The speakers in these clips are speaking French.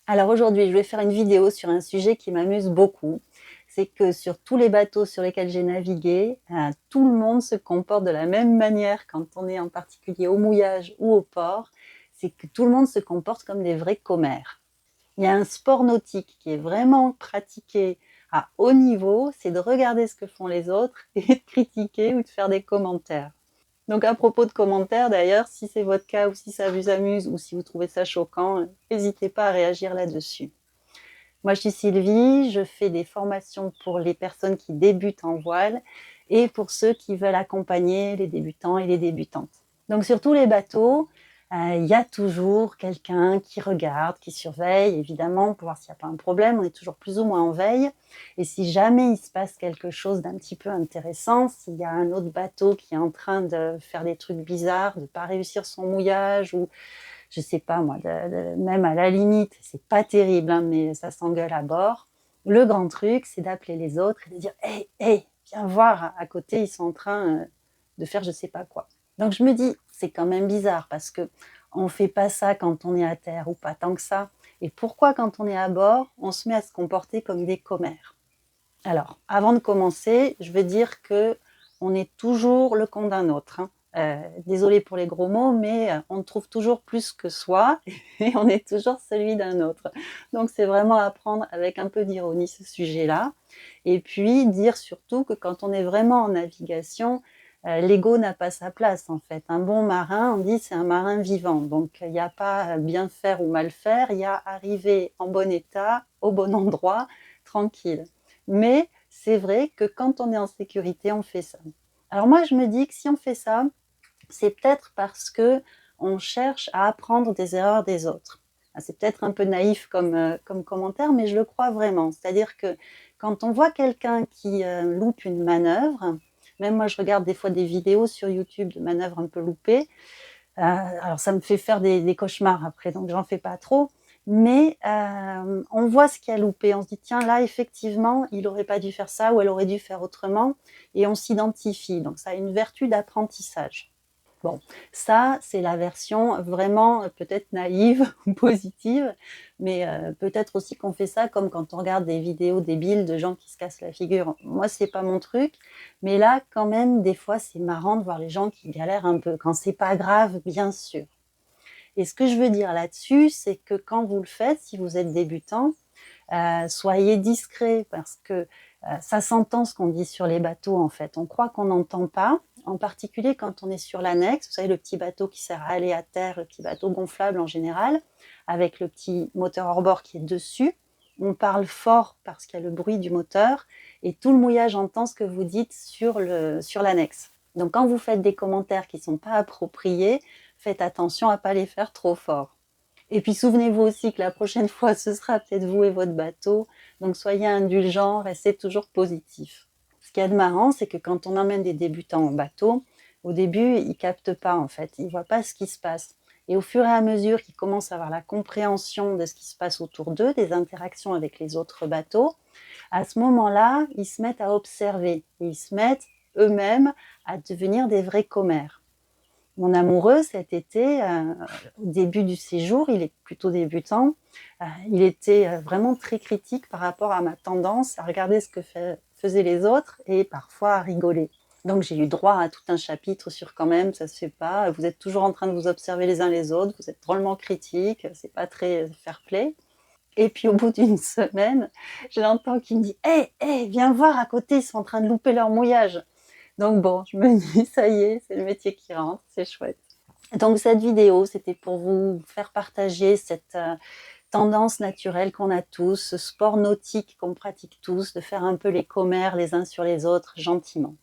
Alors aujourd'hui, je vais faire une vidéo sur un sujet qui m'amuse beaucoup. C'est que sur tous les bateaux sur lesquels j'ai navigué, tout le monde se comporte de la même manière quand on est en particulier au mouillage ou au port. C'est que tout le monde se comporte comme des vrais commères. Il y a un sport nautique qui est vraiment pratiqué à haut niveau, c'est de regarder ce que font les autres et de critiquer ou de faire des commentaires. Donc à propos de commentaires d'ailleurs, si c'est votre cas ou si ça vous amuse ou si vous trouvez ça choquant, n'hésitez pas à réagir là-dessus. Moi je suis Sylvie, je fais des formations pour les personnes qui débutent en voile et pour ceux qui veulent accompagner les débutants et les débutantes. Donc sur tous les bateaux, il y a toujours quelqu'un qui regarde, qui surveille, évidemment, pour voir s'il n'y a pas un problème. On est toujours plus ou moins en veille. Et si jamais il se passe quelque chose d'un petit peu intéressant, s'il y a un autre bateau qui est en train de faire des trucs bizarres, de ne pas réussir son mouillage, ou je sais pas moi, même à la limite, c'est pas terrible, hein, mais ça s'engueule à bord. Le grand truc, c'est d'appeler les autres et de dire « Hey, hey, viens voir, à côté, ils sont en train de faire je sais pas quoi ». Donc je me dis, c'est quand même bizarre parce que on fait pas ça quand on est à terre ou pas tant que ça. Et pourquoi quand on est à bord, on se met à se comporter comme des commères? Alors, avant de commencer, je veux dire que on est toujours le con d'un autre, hein. Désolée pour les gros mots, mais on trouve toujours plus que soi et on est toujours celui d'un autre. Donc c'est vraiment à prendre avec un peu d'ironie ce sujet-là. Et puis dire surtout que quand on est vraiment en navigation, l'ego n'a pas sa place en fait. Un bon marin, on dit c'est un marin vivant. Donc il n'y a pas bien faire ou mal faire, il y a arriver en bon état, au bon endroit, tranquille. Mais c'est vrai que quand on est en sécurité, on fait ça. Alors moi, je me dis que si on fait ça, c'est peut-être parce que on cherche à apprendre des erreurs des autres. C'est peut-être un peu naïf comme commentaire, mais je le crois vraiment. C'est-à-dire que quand on voit quelqu'un qui loupe une manœuvre, même moi je regarde des fois des vidéos sur YouTube de manœuvres un peu loupées, alors ça me fait faire des cauchemars après, donc j'en fais pas trop. Mais on voit ce qui a loupé, on se dit tiens là effectivement il n'aurait pas dû faire ça ou elle aurait dû faire autrement et on s'identifie, donc ça a une vertu d'apprentissage. Bon, ça c'est la version vraiment peut-être naïve ou positive, mais peut-être aussi qu'on fait ça comme quand on regarde des vidéos débiles de gens qui se cassent la figure. Moi c'est pas mon truc, mais là quand même des fois c'est marrant de voir les gens qui galèrent un peu, quand c'est pas grave bien sûr. Et ce que je veux dire là-dessus, c'est que quand vous le faites, si vous êtes débutant, soyez discret parce que ça s'entend ce qu'on dit sur les bateaux en fait. On croit qu'on n'entend pas, en particulier quand on est sur l'annexe, vous savez le petit bateau qui sert à aller à terre, le petit bateau gonflable en général, avec le petit moteur hors-bord qui est dessus. On parle fort parce qu'il y a le bruit du moteur et tout le mouillage entend ce que vous dites sur l'annexe. Donc quand vous faites des commentaires qui ne sont pas appropriés, faites attention à ne pas les faire trop fort. Et puis souvenez-vous aussi que la prochaine fois, ce sera peut-être vous et votre bateau. Donc soyez indulgents, restez toujours positif. Ce qu'il y a de marrant, c'est que quand on emmène des débutants en bateau, au début, ils ne captent pas en fait, ils ne voient pas ce qui se passe. Et au fur et à mesure qu'ils commencent à avoir la compréhension de ce qui se passe autour d'eux, des interactions avec les autres bateaux, à ce moment-là, ils se mettent à observer et ils se mettent eux-mêmes à devenir des vrais commères. Mon amoureux, cet été, au début du séjour, il est plutôt débutant, il était vraiment très critique par rapport à ma tendance à regarder ce que faisaient les autres et parfois à rigoler. Donc j'ai eu droit à tout un chapitre sur quand même, ça se fait pas, vous êtes toujours en train de vous observer les uns les autres, vous êtes drôlement critique, c'est pas très fair-play. Et puis au bout d'une semaine, je l'entends qui me dit « Hey, hey, viens voir à côté, ils sont en train de louper leur mouillage ». Donc bon, je me dis, ça y est, c'est le métier qui rentre, c'est chouette. Donc cette vidéo, c'était pour vous faire partager cette tendance naturelle qu'on a tous, ce sport nautique qu'on pratique tous, de faire un peu les commères les uns sur les autres, gentiment.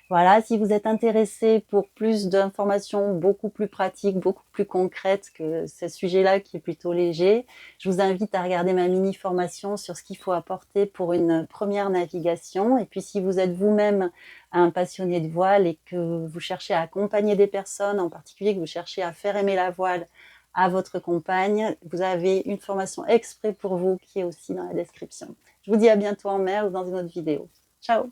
Voilà, si vous êtes intéressé pour plus d'informations beaucoup plus pratiques, beaucoup plus concrètes que ce sujet-là qui est plutôt léger, je vous invite à regarder ma mini-formation sur ce qu'il faut apporter pour une première navigation. Et puis si vous êtes vous-même un passionné de voile et que vous cherchez à accompagner des personnes, en particulier que vous cherchez à faire aimer la voile à votre compagne, vous avez une formation exprès pour vous qui est aussi dans la description. Je vous dis à bientôt en mer ou dans une autre vidéo. Ciao!